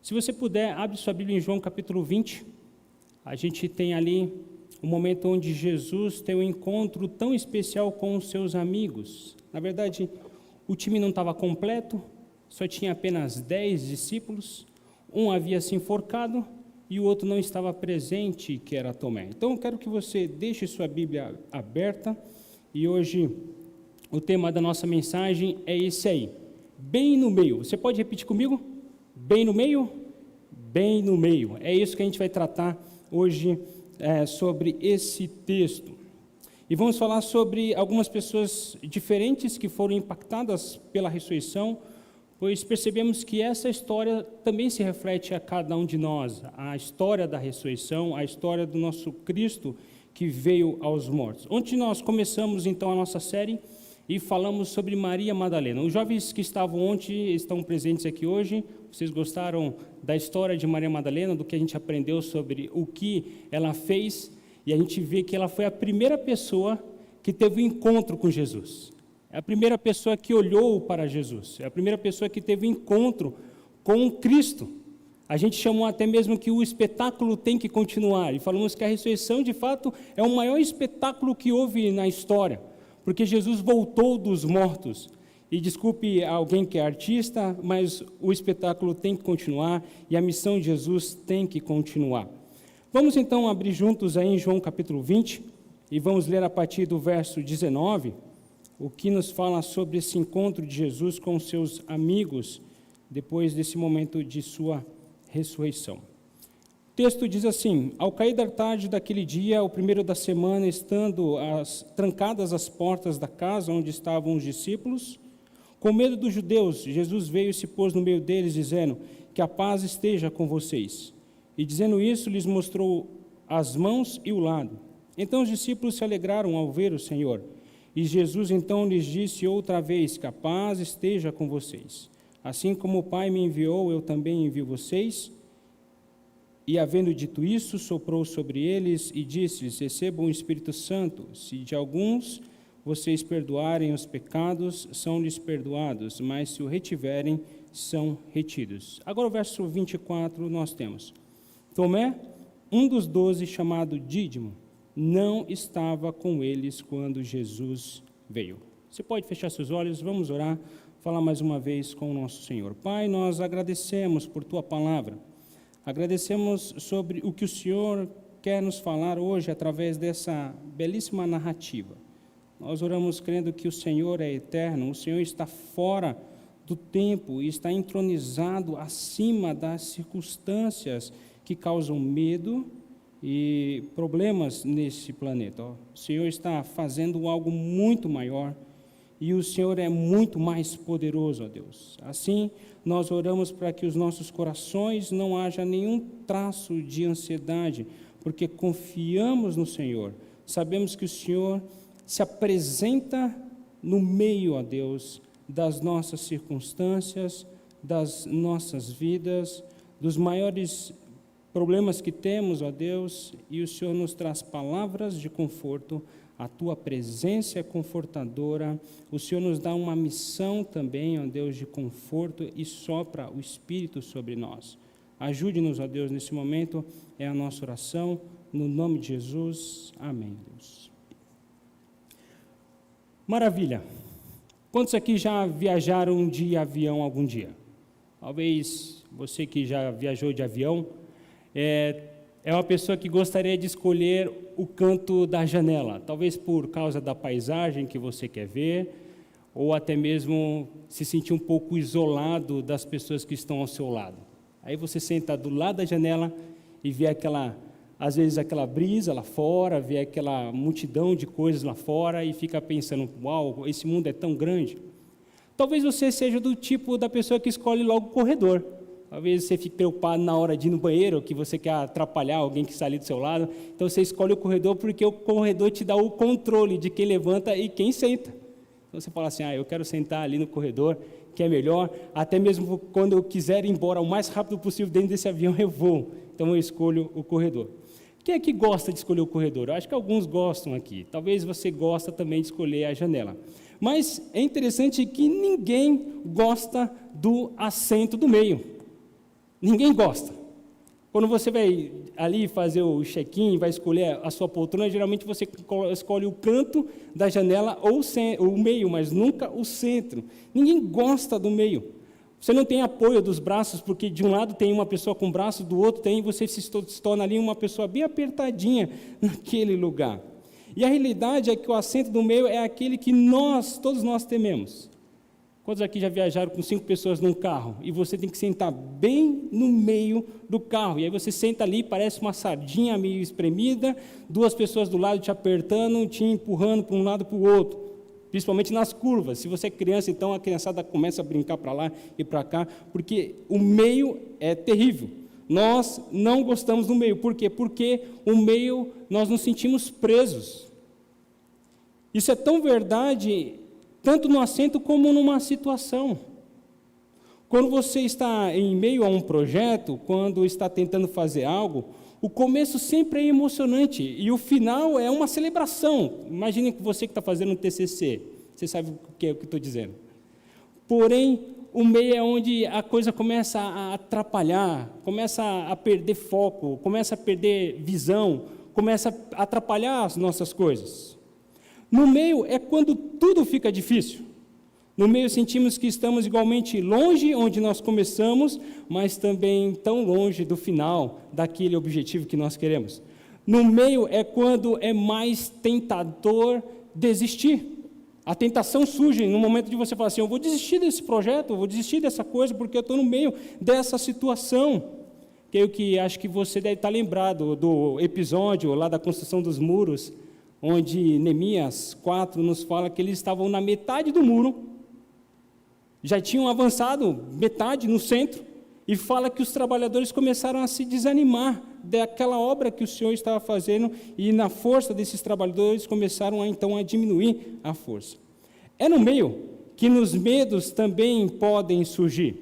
Se você puder, abre sua Bíblia em João capítulo 20. A gente tem ali um momento onde Jesus tem um encontro tão especial com os seus amigos. Na verdade, o time não estava completo, só tinha apenas 10 discípulos. Um havia se enforcado e o outro não estava presente, que era Tomé. Então, eu quero que você deixe sua Bíblia aberta. E hoje, o tema da nossa mensagem é esse aí, bem no meio. Você pode repetir comigo? Bem no meio? Bem no meio. É isso que a gente vai tratar hoje sobre esse texto. E vamos falar sobre algumas pessoas diferentes que foram impactadas pela ressurreição, pois percebemos que essa história também se reflete a cada um de nós, a história da ressurreição, a história do nosso Cristo que veio aos mortos. Ontem nós começamos então a nossa série e falamos sobre Maria Madalena. Os jovens que estavam ontem estão presentes aqui hoje. Vocês gostaram da história de Maria Madalena, do que a gente aprendeu sobre o que ela fez? E a gente vê que ela foi a primeira pessoa que teve um encontro com Jesus. É a primeira pessoa que olhou para Jesus. É a primeira pessoa que teve um encontro com Cristo. A gente chamou até mesmo que o espetáculo tem que continuar. E falamos que a ressurreição, de fato, é o maior espetáculo que houve na história. Porque Jesus voltou dos mortos. E desculpe alguém que é artista, mas o espetáculo tem que continuar e a missão de Jesus tem que continuar. Vamos então abrir juntos aí em João capítulo 20 e vamos ler a partir do verso 19, o que nos fala sobre esse encontro de Jesus com os seus amigos depois desse momento de sua ressurreição. O texto diz assim: ao cair da tarde daquele dia, o primeiro da semana, estando trancadas as portas da casa onde estavam os discípulos, com medo dos judeus, Jesus veio e se pôs no meio deles, dizendo: que a paz esteja com vocês. E dizendo isso, lhes mostrou as mãos e o lado. Então os discípulos se alegraram ao ver o Senhor. E Jesus então lhes disse outra vez: que a paz esteja com vocês. Assim como o Pai me enviou, eu também envio vocês. E, havendo dito isso, soprou sobre eles e disse-lhes: recebam o Espírito Santo. Se de alguns vocês perdoarem os pecados, são-lhes perdoados, mas se o retiverem, são retidos. Agora o verso 24 nós temos: Tomé, um dos 12, chamado Dídimo, não estava com eles quando Jesus veio. Você pode fechar seus olhos, vamos orar, falar mais uma vez com o nosso Senhor. Pai, nós agradecemos por Tua palavra. Agradecemos sobre o que o Senhor quer nos falar hoje através dessa belíssima narrativa. Nós oramos crendo que o Senhor é eterno, o Senhor está fora do tempo e está entronizado acima das circunstâncias que causam medo e problemas nesse planeta. O Senhor está fazendo algo muito maior e o Senhor é muito mais poderoso, ó Deus. Assim, nós oramos para que os nossos corações não haja nenhum traço de ansiedade, porque confiamos no Senhor. Sabemos que o Senhor se apresenta no meio, ó Deus, das nossas circunstâncias, das nossas vidas, dos maiores problemas que temos, ó Deus, e o Senhor nos traz palavras de conforto. A Tua presença é confortadora, o Senhor nos dá uma missão também, ó Deus, de conforto e sopra o Espírito sobre nós. Ajude-nos, ó Deus, nesse momento, é a nossa oração, no nome de Jesus, amém, Deus. Maravilha! Quantos aqui já viajaram de avião algum dia? Talvez você que já viajou de avião, é uma pessoa que gostaria de escolher o canto da janela, talvez por causa da paisagem que você quer ver, ou até mesmo se sentir um pouco isolado das pessoas que estão ao seu lado. Aí você senta do lado da janela e vê às vezes aquela brisa lá fora, vê aquela multidão de coisas lá fora e fica pensando: uau, esse mundo é tão grande. Talvez você seja do tipo da pessoa que escolhe logo o corredor. Talvez você fique preocupado na hora de ir no banheiro, que você quer atrapalhar alguém que está ali do seu lado. Então você escolhe o corredor porque o corredor te dá o controle de quem levanta e quem senta. Então você fala assim: eu quero sentar ali no corredor, que é melhor. Até mesmo quando eu quiser ir embora o mais rápido possível dentro desse avião, eu vou. Então eu escolho o corredor. Quem é que gosta de escolher o corredor? Eu acho que alguns gostam aqui. Talvez você gosta também de escolher a janela. Mas é interessante que ninguém gosta do assento do meio. Ninguém gosta. Quando você vai ali fazer o check-in, vai escolher a sua poltrona, geralmente você escolhe o canto da janela ou o meio, mas nunca o centro. Ninguém gosta do meio. Você não tem apoio dos braços, porque de um lado tem uma pessoa com braço, do outro tem, e você se torna ali uma pessoa bem apertadinha naquele lugar. E a realidade é que o assento do meio é aquele que todos nós tememos. Quantos aqui já viajaram com 5 pessoas num carro? E você tem que sentar bem no meio do carro. E aí você senta ali, parece uma sardinha meio espremida, 2 pessoas do lado te apertando, te empurrando para um lado para o outro. Principalmente nas curvas. Se você é criança, então a criançada começa a brincar para lá e para cá, porque o meio é terrível. Nós não gostamos do meio. Por quê? Porque o meio nós nos sentimos presos. Isso é tão verdade, tanto no assento como numa situação. Quando você está em meio a um projeto, quando está tentando fazer algo, o começo sempre é emocionante e o final é uma celebração. Imagine que você que está fazendo um TCC, você sabe o que é o que estou dizendo. Porém, o meio é onde a coisa começa a atrapalhar, começa a perder foco, começa a perder visão, começa a atrapalhar as nossas coisas. No meio é quando tudo fica difícil. No meio sentimos que estamos igualmente longe onde nós começamos, mas também tão longe do final daquele objetivo que nós queremos. No meio é quando é mais tentador desistir. A tentação surge no momento de você falar assim, eu vou desistir desse projeto, eu vou desistir dessa coisa, porque eu estou no meio dessa situação. Creio que acho que você deve estar lembrado do episódio lá da construção dos muros, onde Neemias 4 nos fala que eles estavam na metade do muro, já tinham avançado metade no centro, e fala que os trabalhadores começaram a se desanimar daquela obra que o Senhor estava fazendo, e na força desses trabalhadores começaram então a diminuir a força. É no meio que nos medos também podem surgir.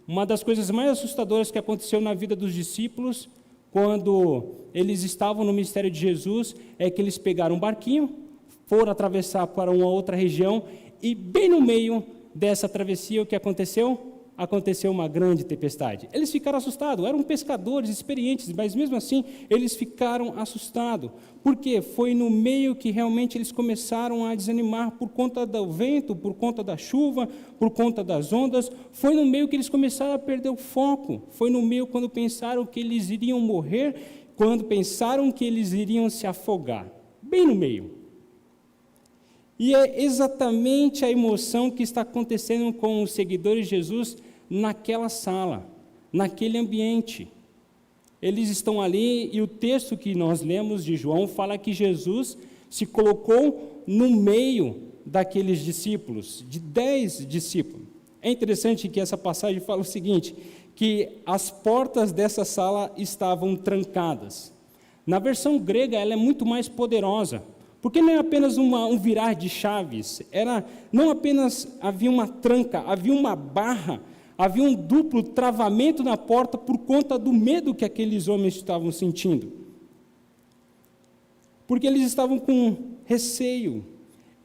Uma das coisas mais assustadoras que aconteceu na vida dos discípulos, quando eles estavam no ministério de Jesus, é que eles pegaram um barquinho, foram atravessar para uma outra região, e bem no meio dessa travessia, o que aconteceu? Aconteceu uma grande tempestade. Eles ficaram assustados, eram pescadores experientes, mas mesmo assim eles ficaram assustados, porque foi no meio que realmente eles começaram a desanimar por conta do vento, por conta da chuva, por conta das ondas, foi no meio que eles começaram a perder o foco, foi no meio quando pensaram que eles iriam morrer, quando pensaram que eles iriam se afogar, bem no meio. E é exatamente a emoção que está acontecendo com os seguidores de Jesus naquela sala, naquele ambiente. Eles estão ali e o texto que nós lemos de João fala que Jesus se colocou no meio daqueles discípulos, de 10 discípulos. É interessante que essa passagem fala o seguinte, que as portas dessa sala estavam trancadas. Na versão grega ela é muito mais poderosa, porque não é apenas um virar de chaves, não apenas havia uma tranca, havia uma barra, havia um duplo travamento na porta por conta do medo que aqueles homens estavam sentindo. Porque eles estavam com receio,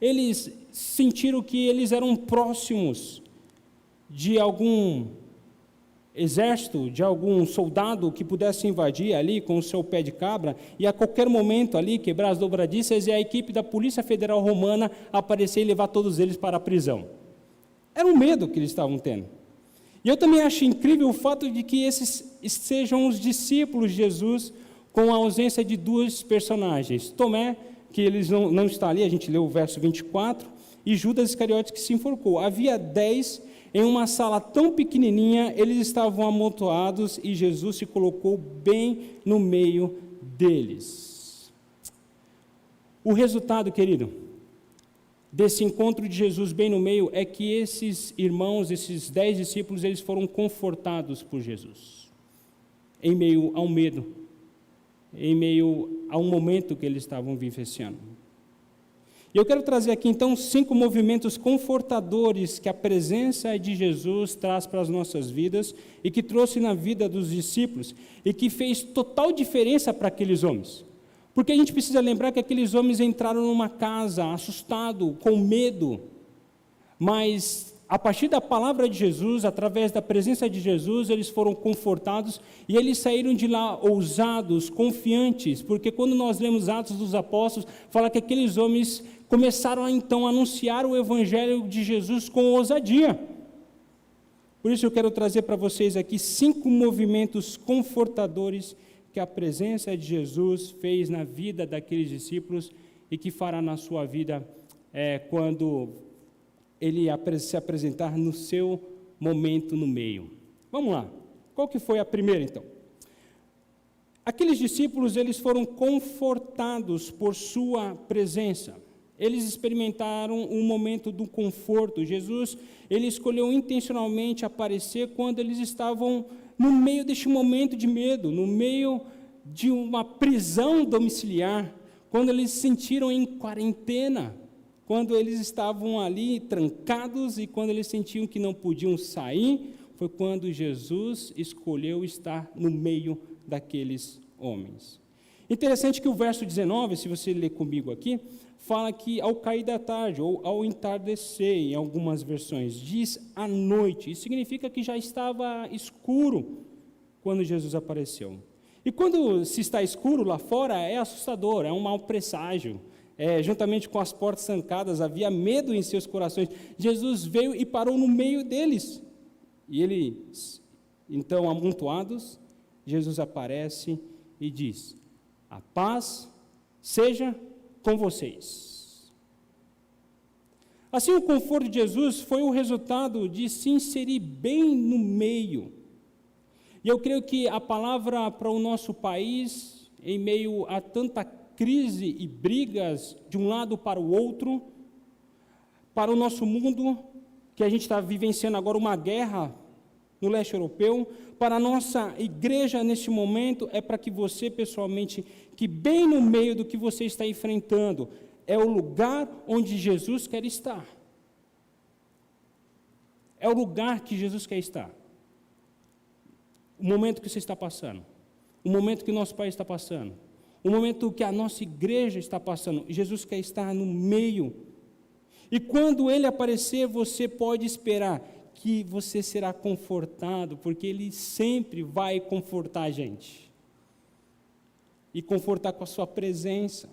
eles sentiram que eles eram próximos de algum exército, de algum soldado que pudesse invadir ali com o seu pé de cabra e a qualquer momento ali quebrar as dobradiças e a equipe da Polícia Federal Romana aparecer e levar todos eles para a prisão. Era um medo que eles estavam tendo. E eu também acho incrível o fato de que esses sejam os discípulos de Jesus com a ausência de 2 personagens. Tomé, que eles não está ali, a gente leu o verso 24, e Judas Iscariotes que se enforcou. Havia 10 em uma sala tão pequenininha, eles estavam amontoados e Jesus se colocou bem no meio deles. O resultado, querido, desse encontro de Jesus bem no meio é que esses irmãos, esses 10 discípulos, eles foram confortados por Jesus, em meio ao medo, em meio a um momento que eles estavam vivenciando. E eu quero trazer aqui, então, 5 movimentos confortadores que a presença de Jesus traz para as nossas vidas e que trouxe na vida dos discípulos e que fez total diferença para aqueles homens. Porque a gente precisa lembrar que aqueles homens entraram numa casa assustado, com medo, mas a partir da palavra de Jesus, através da presença de Jesus, eles foram confortados e eles saíram de lá ousados, confiantes, porque quando nós lemos Atos dos Apóstolos, fala que aqueles homens começaram então a anunciar o evangelho de Jesus com ousadia. Por isso eu quero trazer para vocês aqui 5 movimentos confortadores que a presença de Jesus fez na vida daqueles discípulos e que fará na sua vida quando ele se apresentar no seu momento no meio. Vamos lá. Qual que foi a primeira, então? Aqueles discípulos, eles foram confortados por sua presença. Eles experimentaram um momento do conforto. Jesus, ele escolheu intencionalmente aparecer quando eles estavam no meio deste momento de medo, no meio de uma prisão domiciliar, quando eles se sentiram em quarentena, quando eles estavam ali trancados e quando eles sentiam que não podiam sair, foi quando Jesus escolheu estar no meio daqueles homens. Interessante que o verso 19, se você ler comigo aqui, fala que ao cair da tarde, ou ao entardecer, em algumas versões, diz à noite. Isso significa que já estava escuro quando Jesus apareceu. E quando se está escuro lá fora, é assustador, é um mau presságio. Juntamente com as portas trancadas, havia medo em seus corações. Jesus veio e parou no meio deles. E eles, então, amontoados, Jesus aparece e diz: a paz seja com vocês. Assim, o conforto de Jesus foi o resultado de se inserir bem no meio. E eu creio que a palavra para o nosso país, em meio a tanta crise e brigas de um lado para o outro, para o nosso mundo, que a gente está vivenciando agora uma guerra no leste europeu, para a nossa igreja neste momento, é para que você pessoalmente, que bem no meio do que você está enfrentando, é o lugar onde Jesus quer estar. É o lugar que Jesus quer estar. O momento que você está passando, o momento que o nosso país está passando, o momento que a nossa igreja está passando, Jesus quer estar no meio. E quando Ele aparecer, você pode esperar que você será confortado, porque Ele sempre vai confortar a gente. E confortar com a sua presença.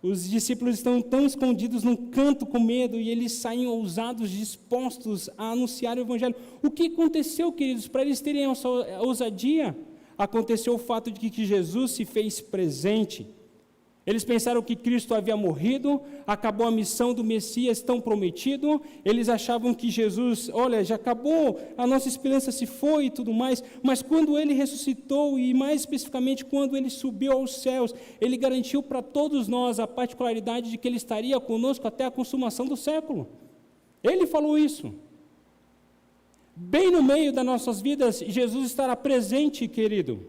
Os discípulos estão tão escondidos num canto com medo, e eles saem ousados, dispostos a anunciar o Evangelho. O que aconteceu, queridos, para eles terem essa ousadia? Aconteceu o fato de que Jesus se fez presente. Eles pensaram que Cristo havia morrido, acabou a missão do Messias tão prometido, eles achavam que Jesus, olha, já acabou, a nossa esperança se foi e tudo mais, mas quando Ele ressuscitou, e mais especificamente quando Ele subiu aos céus, Ele garantiu para todos nós a particularidade de que Ele estaria conosco até a consumação do século. Ele falou isso. Bem no meio das nossas vidas, Jesus estará presente, querido.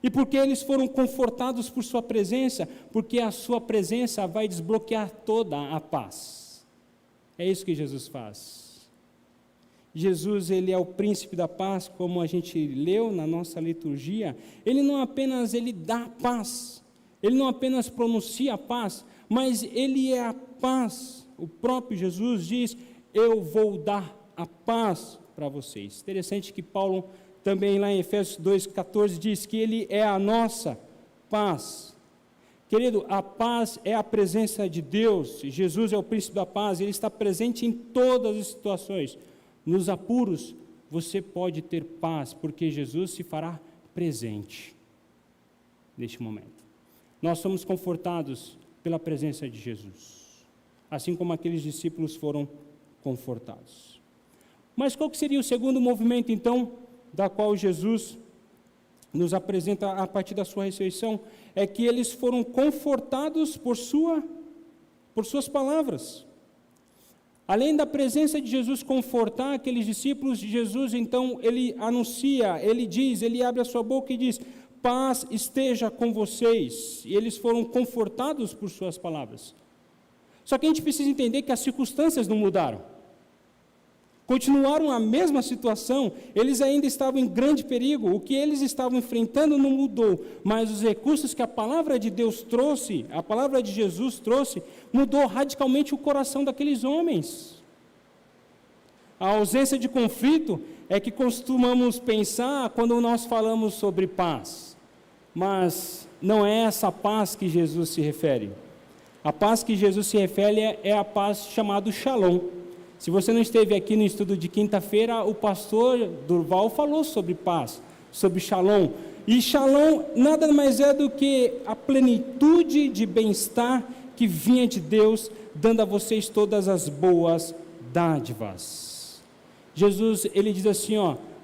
E porque eles foram confortados por sua presença, porque a sua presença vai desbloquear toda a paz. É isso que Jesus faz. Jesus, Ele é o príncipe da paz, como a gente leu na nossa liturgia. Ele não apenas dá paz, Ele não apenas pronuncia a paz, mas Ele é a paz. O próprio Jesus diz: eu vou dar a paz para vocês. Interessante que Paulo também lá em Efésios 2,14 diz que Ele é a nossa paz. Querido, a paz é a presença de Deus. Jesus é o príncipe da paz, Ele está presente em todas as situações. Nos apuros, você pode ter paz, porque Jesus se fará presente neste momento. Nós somos confortados pela presença de Jesus, assim como aqueles discípulos foram confortados. Mas qual que seria o segundo movimento, então, da qual Jesus nos apresenta a partir da sua ressurreição? É que eles foram confortados por suas palavras. Além da presença de Jesus confortar aqueles discípulos, Jesus então, Ele anuncia, Ele diz, Ele abre a sua boca e diz: paz esteja com vocês. E eles foram confortados por suas palavras. Só que a gente precisa entender que as circunstâncias não mudaram. continuaram a mesma situação, eles ainda estavam em grande perigo, o que eles estavam enfrentando não mudou, mas os recursos que a palavra de Deus trouxe, a palavra de Jesus trouxe, mudou radicalmente o coração daqueles homens. A ausência de conflito é que costumamos pensar quando nós falamos sobre paz, mas não é essa paz que Jesus se refere. A paz que Jesus se refere é a paz chamada Shalom. Se você não esteve aqui no estudo de quinta-feira, o pastor Durval falou sobre paz, sobre Shalom. E Shalom nada mais é do que a plenitude de bem-estar que vinha de Deus, dando a vocês todas as boas dádivas. Jesus, ele diz assim,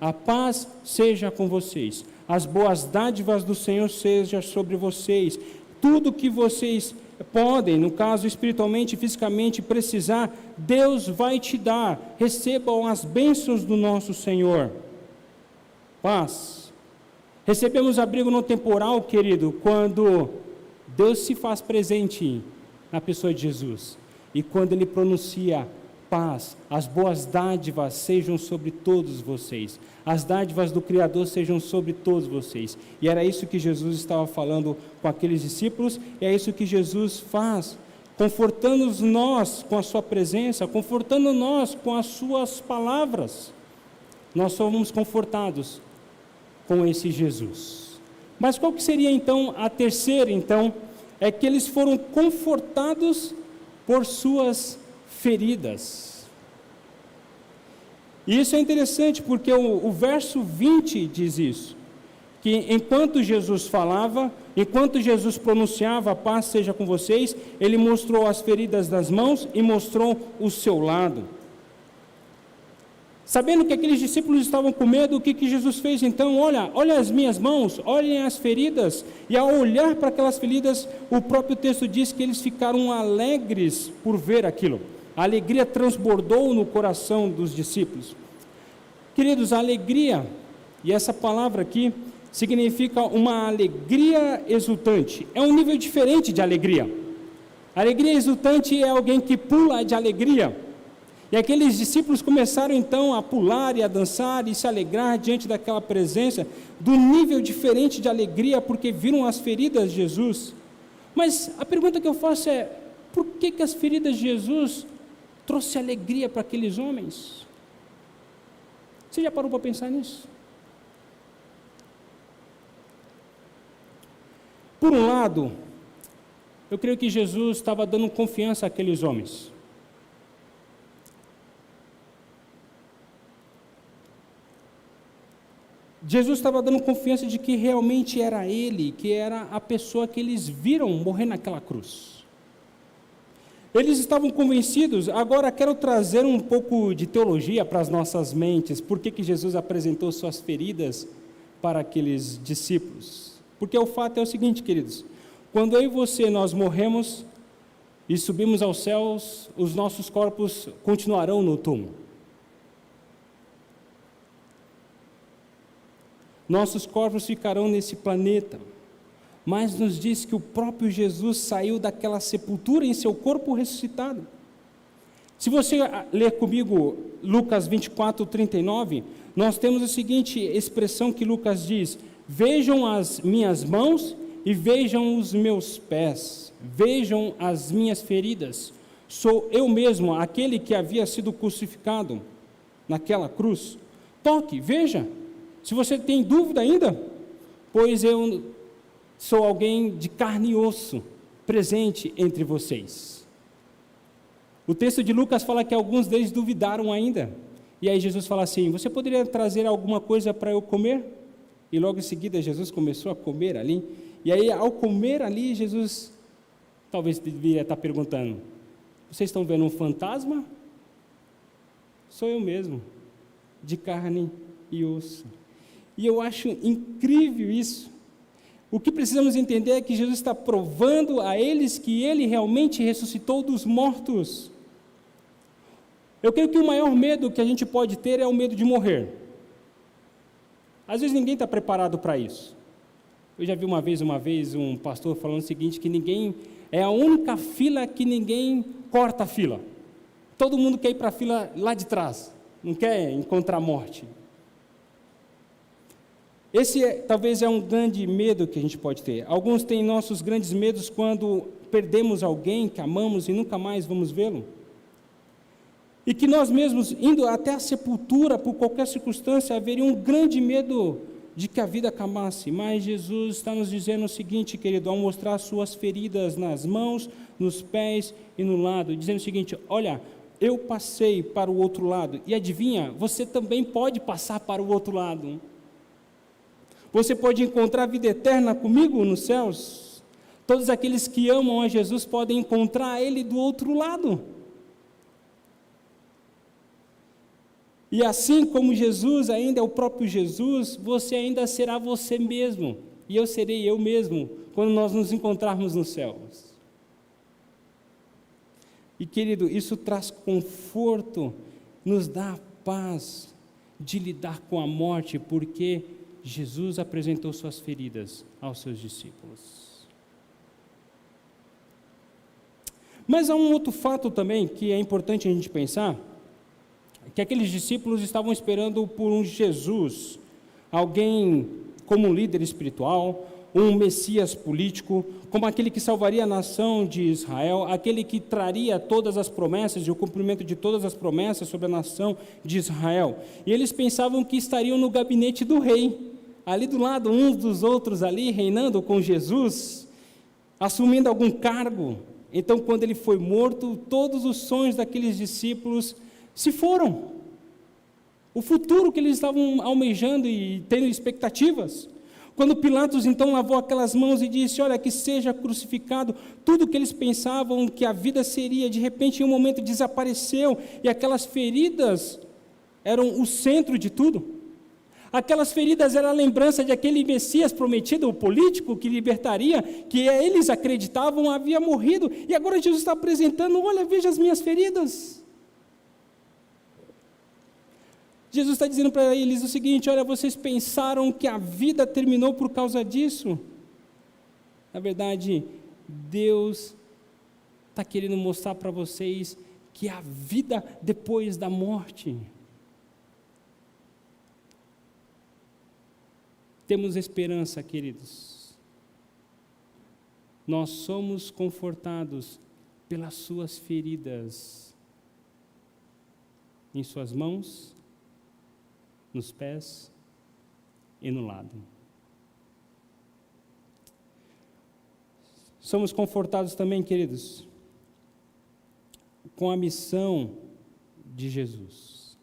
a paz seja com vocês, as boas dádivas do Senhor sejam sobre vocês, tudo que vocês podem, no caso espiritualmente e fisicamente, precisar, Deus vai te dar. Recebam as bênçãos do nosso Senhor. Paz. Recebemos abrigo no temporal, querido, quando Deus se faz presente na pessoa de Jesus. E quando Ele pronuncia paz, as boas dádivas sejam sobre todos vocês. As dádivas do Criador sejam sobre todos vocês. E era isso que Jesus estava falando com aqueles discípulos, e é isso que Jesus faz, confortando nós com a sua presença, confortando nós com as suas palavras. Nós somos confortados com esse Jesus. Mas qual que seria então a terceira, então? É que eles foram confortados por suas feridas. E isso é interessante porque o verso 20 diz isso, que enquanto Jesus falava, enquanto Jesus pronunciava, a paz seja com vocês, ele mostrou as feridas das mãos e mostrou o seu lado. Sabendo que aqueles discípulos estavam com medo, o que Jesus fez então? Olha as minhas mãos, olhem as feridas. E ao olhar para aquelas feridas, o próprio texto diz que eles ficaram alegres por ver aquilo. A alegria transbordou no coração dos discípulos. Queridos, a alegria, e essa palavra aqui, significa uma alegria exultante. É um nível diferente de alegria. Alegria exultante é alguém que pula de alegria. E aqueles discípulos começaram então a pular e a dançar e se alegrar diante daquela presença, do nível diferente de alegria, porque viram as feridas de Jesus. Mas a pergunta que eu faço é, por que as feridas de Jesus trouxe alegria para aqueles homens? Você já parou para pensar nisso? Por um lado, eu creio que Jesus estava dando confiança àqueles homens. Jesus estava dando confiança de que realmente era Ele, que era a pessoa que eles viram morrer naquela cruz. Eles estavam convencidos. Agora quero trazer um pouco de teologia para as nossas mentes. Por que Jesus apresentou suas feridas para aqueles discípulos? Porque o fato é o seguinte, queridos, quando eu e você nós morremos e subimos aos céus, os nossos corpos continuarão no túmulo. Nossos corpos ficarão nesse planeta, mas nos diz que o próprio Jesus saiu daquela sepultura em seu corpo ressuscitado. Se você ler comigo Lucas 24, 39, nós temos a seguinte expressão que Lucas diz: vejam as minhas mãos e vejam os meus pés, vejam as minhas feridas, sou eu mesmo, aquele que havia sido crucificado naquela cruz. Toque, veja. Se você tem dúvida ainda, pois eu sou alguém de carne e osso, presente entre vocês. O texto de Lucas fala que alguns deles duvidaram ainda, e aí Jesus fala assim, você poderia trazer alguma coisa para eu comer? E logo em seguida Jesus começou a comer ali, e aí ao comer ali, Jesus talvez deveria estar perguntando, vocês estão vendo um fantasma? Sou eu mesmo, de carne e osso. E eu acho incrível isso. O que precisamos entender é que Jesus está provando a eles que Ele realmente ressuscitou dos mortos. Eu creio que o maior medo que a gente pode ter é o medo de morrer. Às vezes ninguém está preparado para isso. Eu já vi uma vez um pastor falando o seguinte, que ninguém, é a única fila que ninguém corta a fila. Todo mundo quer ir para a fila lá de trás. não quer encontrar a morte. Esse talvez é um grande medo que a gente pode ter. Alguns têm nossos grandes medos quando perdemos alguém que amamos e nunca mais vamos vê-lo. E que nós mesmos, indo até a sepultura por qualquer circunstância, haveria um grande medo de que a vida acabasse. Mas Jesus está nos dizendo o seguinte, querido, ao mostrar suas feridas nas mãos, nos pés e no lado, dizendo o seguinte: olha, eu passei para o outro lado. E adivinha, você também pode passar para o outro lado. Você pode encontrar a vida eterna comigo nos céus. Todos aqueles que amam a Jesus podem encontrar Ele do outro lado. E assim como Jesus ainda é o próprio Jesus, você ainda será você mesmo. E eu serei eu mesmo, quando nós nos encontrarmos nos céus. E querido, isso traz conforto, nos dá paz de lidar com a morte, porque Jesus apresentou suas feridas aos seus discípulos. Mas há um outro fato também que é importante a gente pensar, que aqueles discípulos estavam esperando por um Jesus, alguém como líder espiritual, um Messias político, como aquele que salvaria a nação de Israel, aquele que traria todas as promessas e o cumprimento de todas as promessas sobre a nação de Israel. E eles pensavam que estariam no gabinete do rei, ali do lado uns dos outros ali, reinando com Jesus, assumindo algum cargo. Então, quando ele foi morto, todos os sonhos daqueles discípulos se foram. O futuro que eles estavam almejando e tendo expectativas. Quando Pilatos então lavou aquelas mãos e disse: olha, que seja crucificado, tudo que eles pensavam que a vida seria, de repente em um momento desapareceu, e aquelas feridas eram o centro de tudo. Aquelas feridas eram a lembrança de aquele Messias prometido, o político que libertaria, que eles acreditavam havia morrido, e agora Jesus está apresentando: olha, veja as minhas feridas. Jesus está dizendo para eles o seguinte: olha, vocês pensaram que a vida terminou por causa disso? Na verdade, Deus está querendo mostrar para vocês que há vida depois da morte. Temos esperança, queridos. Nós somos confortados pelas suas feridas, em suas mãos, nos pés e no lado. Somos confortados também, queridos, com a missão de Jesus.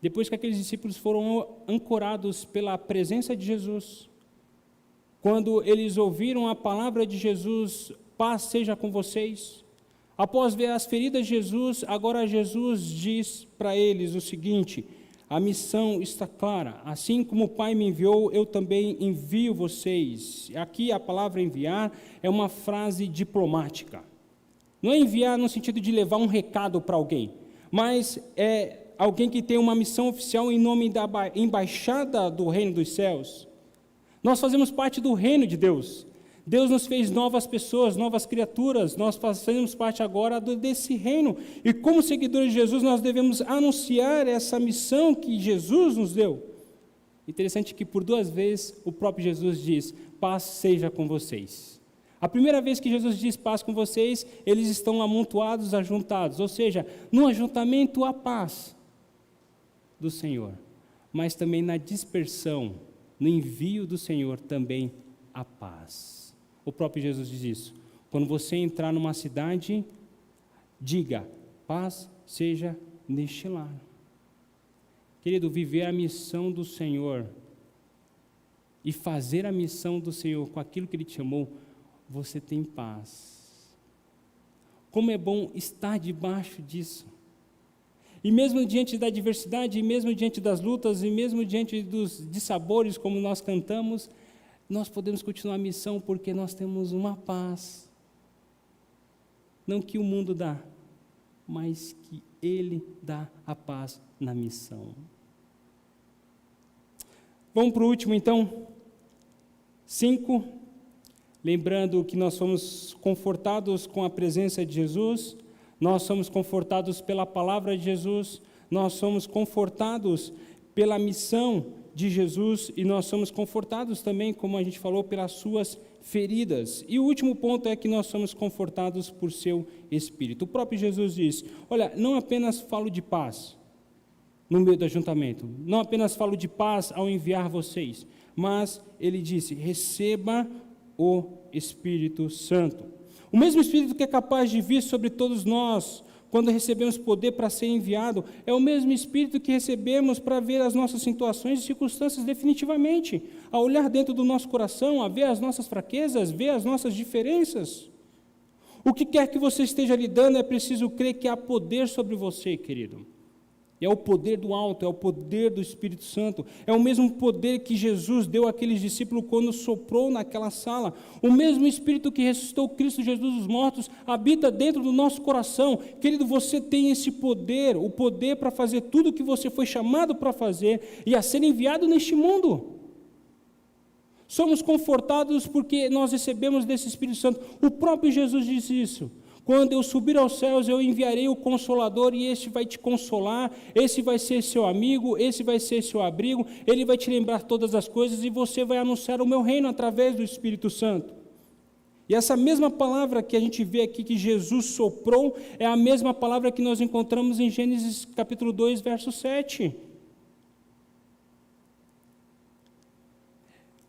Depois que aqueles discípulos foram ancorados pela presença de Jesus, quando eles ouviram a palavra de Jesus: paz seja com vocês, após ver as feridas de Jesus, agora Jesus diz para eles o seguinte: a missão está clara, assim como o Pai me enviou, eu também envio vocês. Aqui a palavra enviar é uma frase diplomática. Não é enviar no sentido de levar um recado para alguém, mas é alguém que tem uma missão oficial em nome da embaixada do reino dos céus. Nós fazemos parte do reino de Deus. Deus nos fez novas pessoas, novas criaturas, nós fazemos parte agora desse reino, e como seguidores de Jesus nós devemos anunciar essa missão que Jesus nos deu. Interessante que por 2 vezes o próprio Jesus diz: paz seja com vocês. A primeira vez que Jesus diz paz com vocês, eles estão amontoados, ajuntados, ou seja, no ajuntamento há paz do Senhor, mas também na dispersão, no envio do Senhor também há paz. O próprio Jesus diz isso: quando você entrar numa cidade, diga, paz seja neste lar. Querido, viver a missão do Senhor e fazer a missão do Senhor com aquilo que Ele te chamou, você tem paz. Como é bom estar debaixo disso. E mesmo diante da adversidade, e mesmo diante das lutas, e mesmo diante dos dissabores, como nós cantamos, nós podemos continuar a missão porque nós temos uma paz. Não que o mundo dá, mas que Ele dá a paz na missão. Vamos para o último então. 5. Lembrando que nós somos confortados com a presença de Jesus, nós somos confortados pela palavra de Jesus, nós somos confortados pela missão de Jesus e nós somos confortados também, como a gente falou, pelas suas feridas. E o último ponto é que nós somos confortados por seu Espírito. O próprio Jesus diz: olha, não apenas falo de paz no meio do ajuntamento, não apenas falo de paz ao enviar vocês, mas ele disse: receba o Espírito Santo. O mesmo Espírito que é capaz de vir sobre todos nós quando recebemos poder para ser enviado, é o mesmo Espírito que recebemos para ver as nossas situações e circunstâncias definitivamente, a olhar dentro do nosso coração, a ver as nossas fraquezas, ver as nossas diferenças. O que quer que você esteja lidando, é preciso crer que há poder sobre você, querido. É o poder do alto, é o poder do Espírito Santo. É o mesmo poder que Jesus deu àqueles discípulos quando soprou naquela sala. O mesmo Espírito que ressuscitou Cristo Jesus dos mortos habita dentro do nosso coração. Querido, você tem esse poder, o poder para fazer tudo o que você foi chamado para fazer e a ser enviado neste mundo. Somos confortados porque nós recebemos desse Espírito Santo. O próprio Jesus disse isso. Quando eu subir aos céus, eu enviarei o Consolador, e esse vai te consolar, esse vai ser seu amigo, esse vai ser seu abrigo, ele vai te lembrar todas as coisas, e você vai anunciar o meu reino através do Espírito Santo. E essa mesma palavra que a gente vê aqui, que Jesus soprou, é a mesma palavra que nós encontramos em Gênesis capítulo 2, verso 7.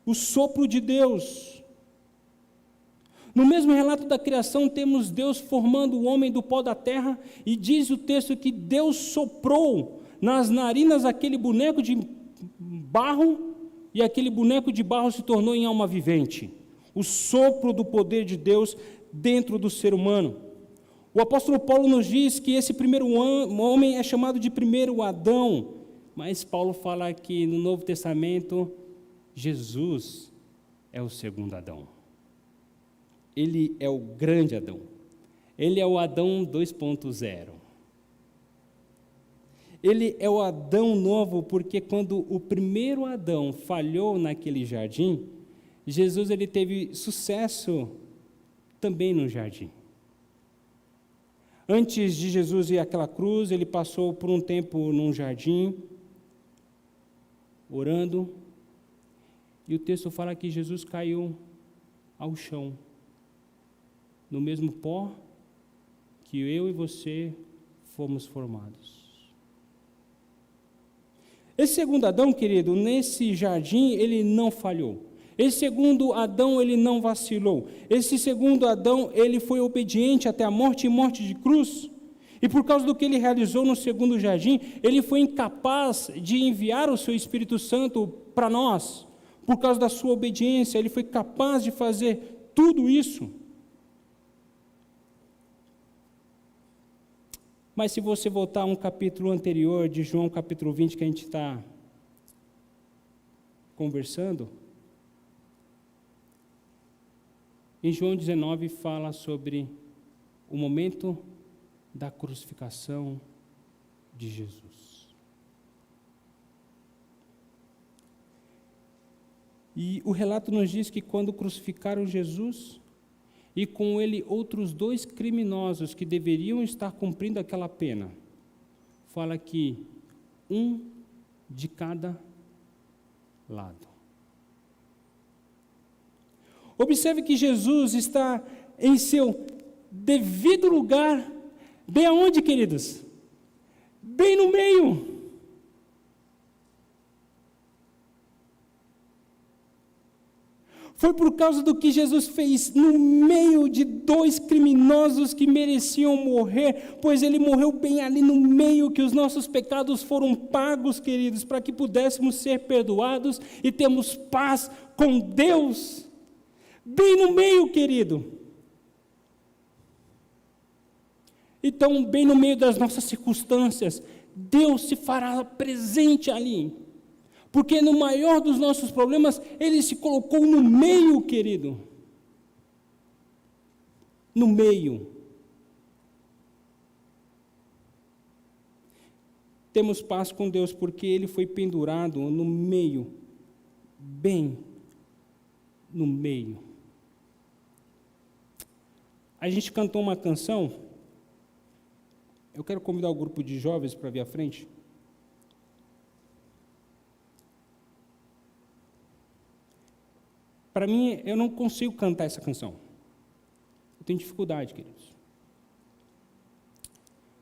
O sopro de Deus. No mesmo relato da criação, temos Deus formando o homem do pó da terra, e diz o texto que Deus soprou nas narinas daquele boneco de barro, e aquele boneco de barro se tornou em alma vivente. O sopro do poder de Deus dentro do ser humano. O apóstolo Paulo nos diz que esse primeiro homem é chamado de primeiro Adão, mas Paulo fala que no Novo Testamento, Jesus é o segundo Adão. Ele é o grande Adão. Ele é o Adão 2.0. Ele é o Adão novo, porque quando o primeiro Adão falhou naquele jardim, Jesus ele teve sucesso também no jardim. Antes de Jesus ir àquela cruz, ele passou por um tempo num jardim, orando, e o texto fala que Jesus caiu ao chão, no mesmo pó que eu e você fomos formados. Esse segundo Adão, querido, nesse jardim, ele não falhou. Esse segundo Adão, ele não vacilou. Esse segundo Adão, ele foi obediente até a morte e morte de cruz. E por causa do que ele realizou no segundo jardim, ele foi incapaz de enviar o seu Espírito Santo para nós. Por causa da sua obediência, ele foi capaz de fazer tudo isso. Mas se você voltar a um capítulo anterior, de João capítulo 20, que a gente está conversando, em João 19 fala sobre o momento da crucificação de Jesus. E o relato nos diz que quando crucificaram Jesus, e com ele outros 2 criminosos que deveriam estar cumprindo aquela pena, fala que um de cada lado. Observe que Jesus está em seu devido lugar, bem aonde, queridos? Bem no meio. Foi por causa do que Jesus fez no meio de 2 criminosos que mereciam morrer, pois ele morreu bem ali no meio, que os nossos pecados foram pagos, queridos, para que pudéssemos ser perdoados e termos paz com Deus. Bem no meio, querido. Então, bem no meio das nossas circunstâncias, Deus se fará presente ali. Porque no maior dos nossos problemas, ele se colocou no meio, querido. No meio. Temos paz com Deus porque ele foi pendurado no meio, bem no meio. A gente cantou uma canção, eu quero convidar o grupo de jovens para vir à frente. Para mim, eu não consigo cantar essa canção. Eu tenho dificuldade, queridos.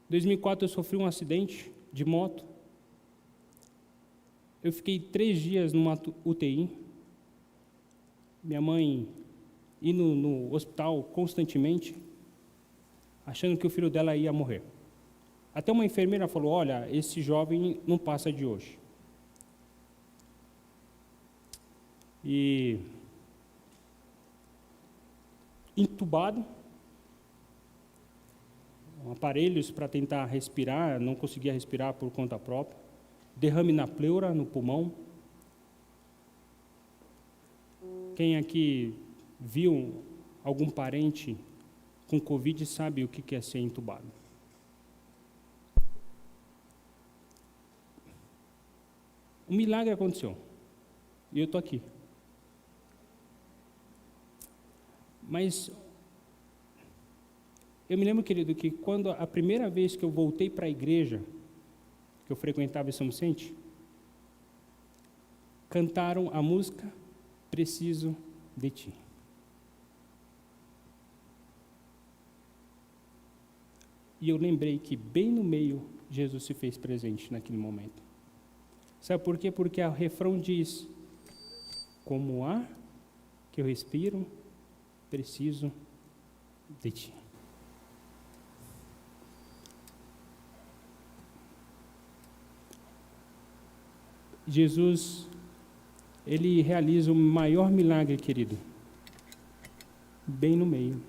Em 2004, eu sofri um acidente de moto. Eu fiquei 3 dias numa UTI. Minha mãe indo no hospital constantemente, achando que o filho dela ia morrer. Até uma enfermeira falou, olha, esse jovem não passa de hoje. E entubado, aparelhos para tentar respirar, não conseguia respirar por conta própria, derrame na pleura, no pulmão. Quem aqui viu algum parente com Covid sabe o que é ser entubado. Um milagre aconteceu, e eu estou aqui. Mas eu me lembro, querido, que quando a primeira vez que eu voltei para a igreja, que eu frequentava em São Vicente, cantaram a música Preciso de Ti. E eu lembrei que bem no meio, Jesus se fez presente naquele momento. Sabe por quê? Porque o refrão diz, como o ar que eu respiro, preciso de Ti. Jesus, Ele realiza o maior milagre, querido, bem no meio.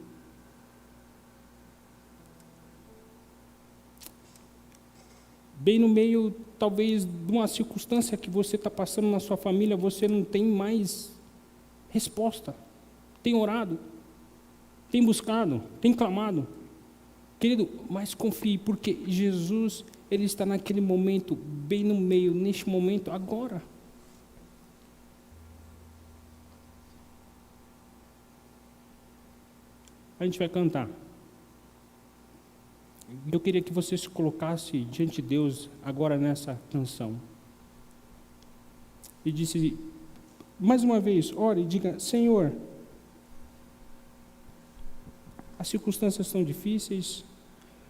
Bem no meio, talvez, de uma circunstância que você está passando na sua família, você não tem mais resposta. Tem orado, tem buscado, tem clamado. Querido, mas confie, porque Jesus, Ele está naquele momento, bem no meio, neste momento, agora. A gente vai cantar. Eu queria que você se colocasse diante de Deus agora nessa canção. E disse, mais uma vez, ore e diga, Senhor, as circunstâncias são difíceis,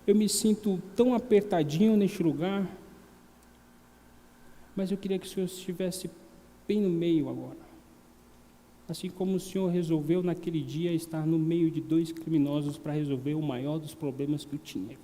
eu me sinto tão apertadinho neste lugar, mas eu queria que o Senhor estivesse bem no meio agora. Assim como o Senhor resolveu naquele dia estar no meio de 2 criminosos para resolver o maior dos problemas que eu tinha.